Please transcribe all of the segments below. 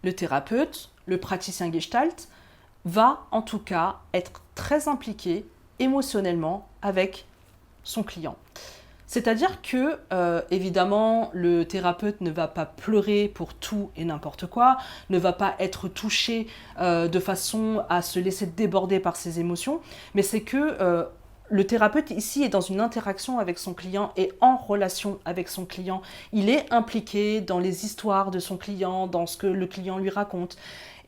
le thérapeute, le praticien Gestalt, va en tout cas être très impliqué émotionnellement avec son client. C'est-à-dire que, évidemment, le thérapeute ne va pas pleurer pour tout et n'importe quoi, ne va pas être touché de façon à se laisser déborder par ses émotions, mais c'est que le thérapeute ici est dans une interaction avec son client et en relation avec son client. Il est impliqué dans les histoires de son client, dans ce que le client lui raconte.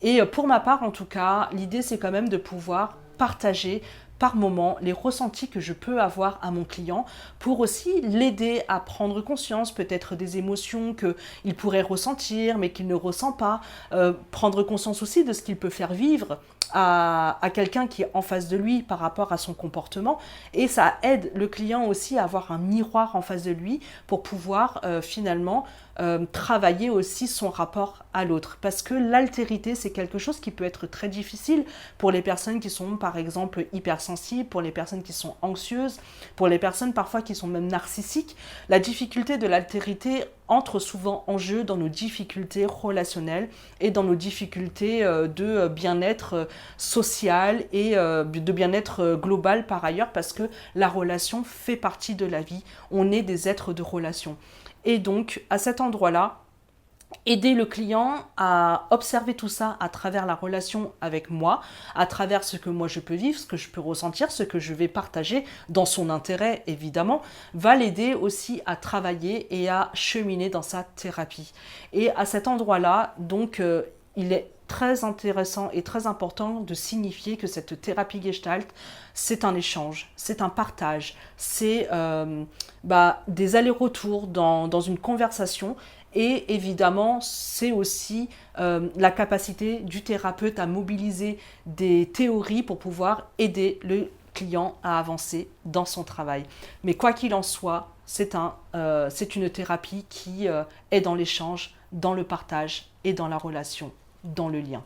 Et pour ma part, en tout cas, l'idée c'est quand même de pouvoir partager par moment les ressentis que je peux avoir à mon client pour aussi l'aider à prendre conscience peut-être des émotions qu'il pourrait ressentir mais qu'il ne ressent pas, prendre conscience aussi de ce qu'il peut faire vivre à quelqu'un qui est en face de lui par rapport à son comportement, et ça aide le client aussi à avoir un miroir en face de lui pour pouvoir finalement travailler aussi son rapport à l'autre, parce que l'altérité c'est quelque chose qui peut être très difficile pour les personnes qui sont par exemple hypersensibles, pour les personnes qui sont anxieuses, pour les personnes parfois qui sont même narcissiques. La difficulté de l'altérité entre souvent en jeu dans nos difficultés relationnelles et dans nos difficultés de bien-être social et de bien-être global par ailleurs, parce que la relation fait partie de la vie, on est des êtres de relation. Et donc à cet endroit-là, aider le client à observer tout ça à travers la relation avec moi, à travers ce que moi je peux vivre, ce que je peux ressentir, ce que je vais partager dans son intérêt évidemment, va l'aider aussi à travailler et à cheminer dans sa thérapie. Et à cet endroit-là, donc, il est très intéressant et très important de signifier que cette thérapie Gestalt, c'est un échange, c'est un partage, c'est des allers-retours dans une conversation. Et évidemment, c'est aussi la capacité du thérapeute à mobiliser des théories pour pouvoir aider le client à avancer dans son travail. Mais quoi qu'il en soit, c'est une thérapie qui est dans l'échange, dans le partage et dans la relation, dans le lien.